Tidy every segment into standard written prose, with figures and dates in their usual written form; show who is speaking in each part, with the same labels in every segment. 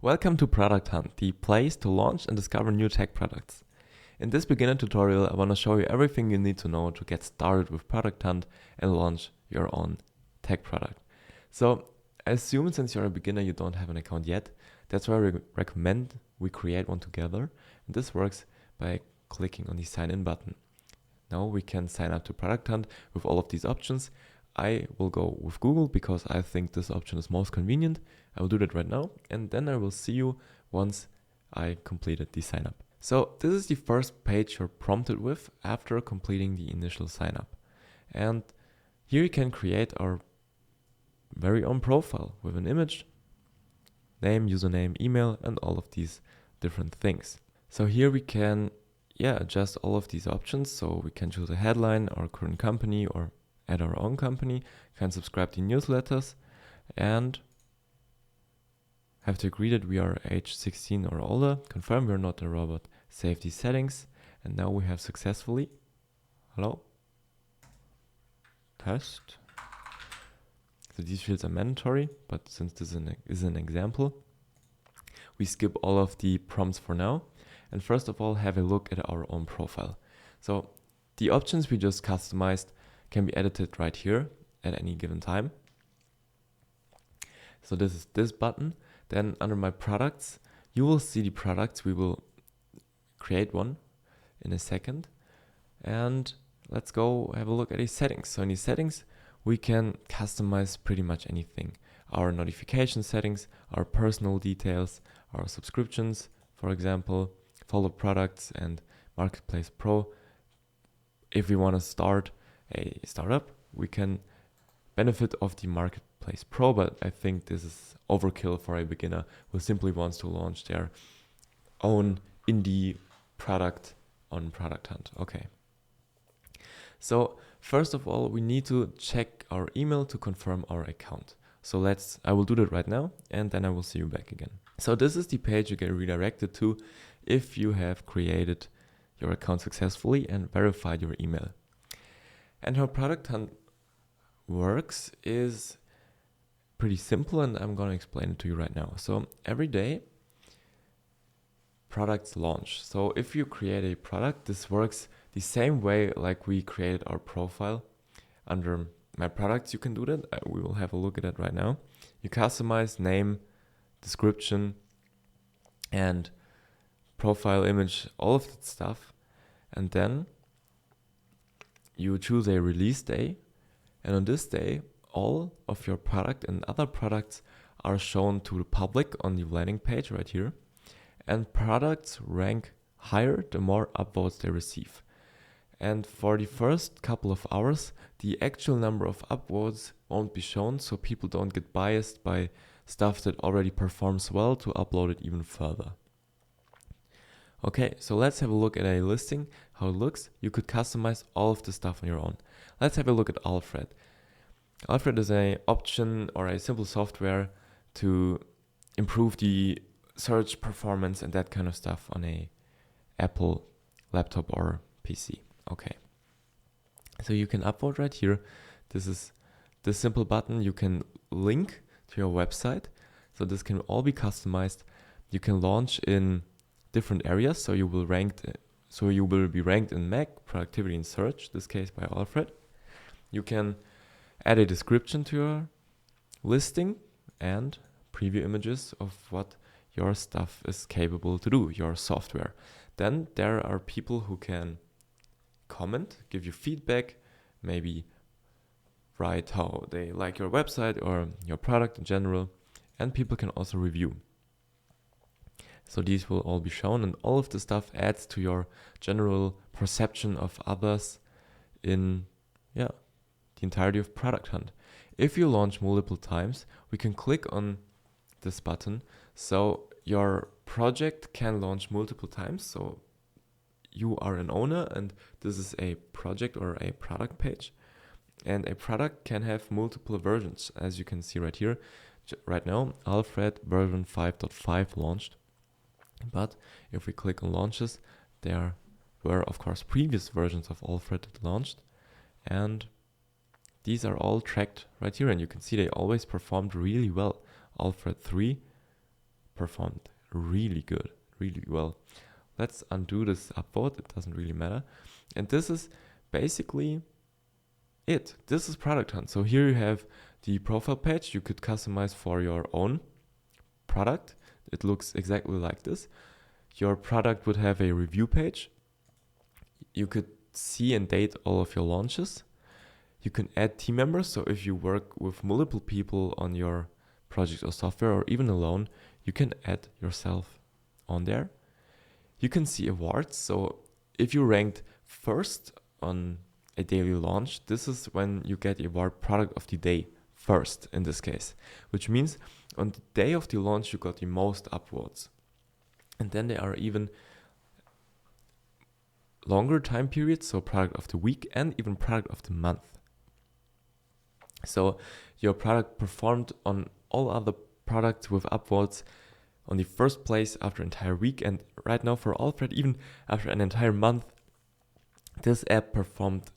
Speaker 1: Welcome to Product Hunt, the place to launch and discover new tech products. In this beginner tutorial, I want to show you everything you need to know to get started with Product Hunt and launch your own tech product. So, I assume since you're a beginner, you don't have an account yet. That's why I recommend we create one together. And this works by clicking on the sign in button. Now we can sign up to Product Hunt with all of these options. I will go with Google because I think this option is most convenient. I will do that right now, and then I will see you once I completed the sign up. So this is the first page you're prompted with after completing the initial sign up. And here you can create our very own profile with an image, name, username, email, and all of these different things. So here we can adjust all of these options. So we can choose a headline, our current company, or add our own company, can subscribe to newsletters, and have to agree that we are age 16 or older, confirm we're not a robot, save these settings, and now we have successfully, hello, test. So these fields are mandatory, but since this is an example, we skip all of the prompts for now, and first of all have a look at our own profile. So the options we just customized can be edited right here at any given time. So this is this button. Then under my products, you will see the products. We will create one in a second. And let's go have a look at the settings. So in the settings, we can customize pretty much anything. Our notification settings, our personal details, our subscriptions, for example, follow products and Marketplace Pro. If we want to start a startup, we can benefit of the Marketplace Pro, but I think this is overkill for a beginner who simply wants to launch their own indie product on Product Hunt. Okay. So first of all, we need to check our email to confirm our account. So I will do that right now, and then I will see you back again. So this is the page you get redirected to if you have created your account successfully and verified your email. And how Product Hunt works is pretty simple, and I'm going to explain it to you right now. So every day, products launch. So if you create a product, this works the same way like we created our profile. Under my products, you can do that. We will have a look at it right now. You customize name, description, and profile image, all of that stuff. And then you choose a release day. And on this day, all of your product and other products are shown to the public on the landing page right here. And products rank higher the more upvotes they receive. And for the first couple of hours, the actual number of upvotes won't be shown, so people don't get biased by stuff that already performs well to upload it even further. Okay, so let's have a look at a listing, how it looks. You could customize all of the stuff on your own. Let's have a look at Alfred. Alfred is an option or a simple software to improve the search performance and that kind of stuff on a Apple laptop or PC. Okay. So you can upvote right here. This is the simple button. You can link to your website. So this can all be customized. You can launch in different areas. So you will be ranked in Mac, productivity and search, this case by Alfred. You can add a description to your listing and preview images of what your stuff is capable to do, your software. Then there are people who can comment, give you feedback, maybe write how they like your website or your product in general, and people can also review. So these will all be shown, and all of the stuff adds to your general perception of others in the entirety of Product Hunt. If you launch multiple times, we can click on this button. So your project can launch multiple times. So you are an owner, and this is a project or a product page. And a product can have multiple versions, as you can see right here. Right now, Alfred version 5.5 launched. But if we click on launches, there were, of course, previous versions of Alfred that launched. And these are all tracked right here. And you can see they always performed really well. Alfred 3 performed really good, really well. Let's undo this upvote. It doesn't really matter. And this is basically it. This is Product Hunt. So here you have the profile page you could customize for your own product. It looks exactly like this. Your product would have a review page. You could see and date all of your launches. You can add team members. So if you work with multiple people on your project or software, or even alone, you can add yourself on there. You can see awards. So if you ranked first on a daily launch, this is when you get the award product of the day first in this case, which means on the day of the launch, you got the most upvotes. And then there are even longer time periods, so product of the week and even product of the month. So your product performed on all other products with upvotes on the first place after an entire week. And right now for Alfred, even after an entire month, this app performed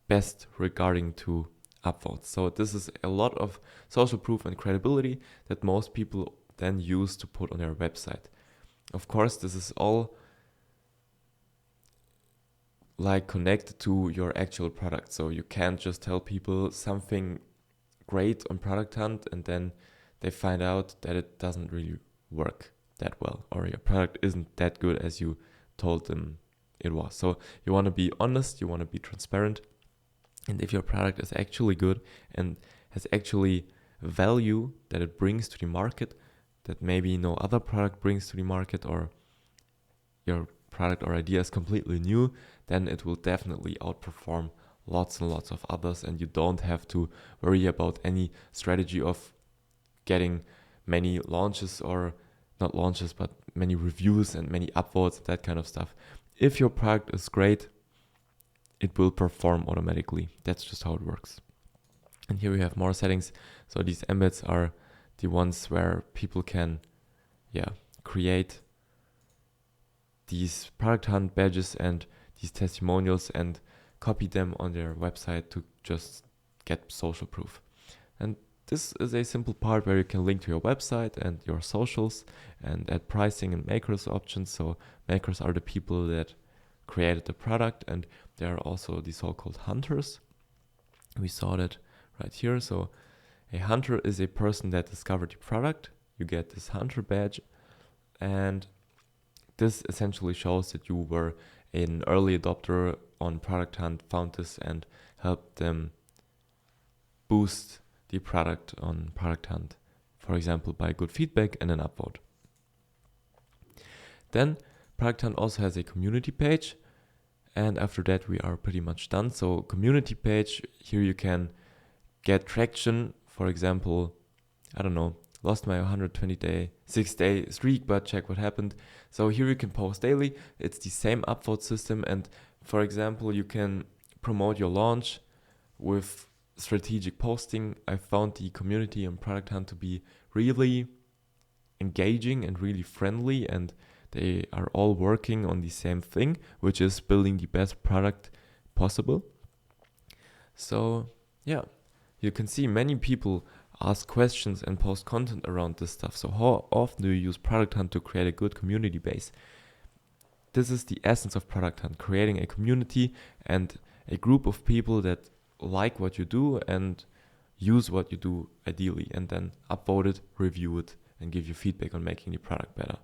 Speaker 1: best regarding to upvotes. So this is a lot of social proof and credibility that most people then use to put on their website. Of course, this is all like connected to your actual product. So you can't just tell people something great on Product Hunt and then they find out that it doesn't really work that well, or your product isn't that good as you told them it was. So you want to be honest, you want to be transparent. And if your product is actually good and has actually value that it brings to the market that maybe no other product brings to the market, or your product or idea is completely new, then it will definitely outperform lots and lots of others, and you don't have to worry about any strategy of getting many launches, or not launches, but many reviews and many upvotes, that kind of stuff. If your product is great, it will perform automatically. That's just how it works. And here we have more settings. So these embeds are the ones where people can create these Product Hunt badges and these testimonials and copy them on their website to just get social proof. And this is a simple part where you can link to your website and your socials and add pricing and makers options. So makers are the people that created the product, and there are also the so-called hunters. We saw that right here. So a hunter is a person that discovered the product. You get this hunter badge, and this essentially shows that you were an early adopter on Product Hunt, found this and helped them boost the product on Product Hunt, for example, by good feedback and an upvote. Then Product Hunt also has a community page, and after that we are pretty much done. So community page, here you can get traction. For example, I don't know, lost my 6-day streak, but check what happened. So here you can post daily. It's the same upvote system, and for example, you can promote your launch with strategic posting. I found the community on Product Hunt to be really engaging and really friendly, and they are all working on the same thing, which is building the best product possible. So yeah, you can see many people ask questions and post content around this stuff. So how often do you use Product Hunt to create a good community base? This is the essence of Product Hunt, creating a community and a group of people that like what you do and use what you do ideally, and then upvote it, review it, and give you feedback on making the product better.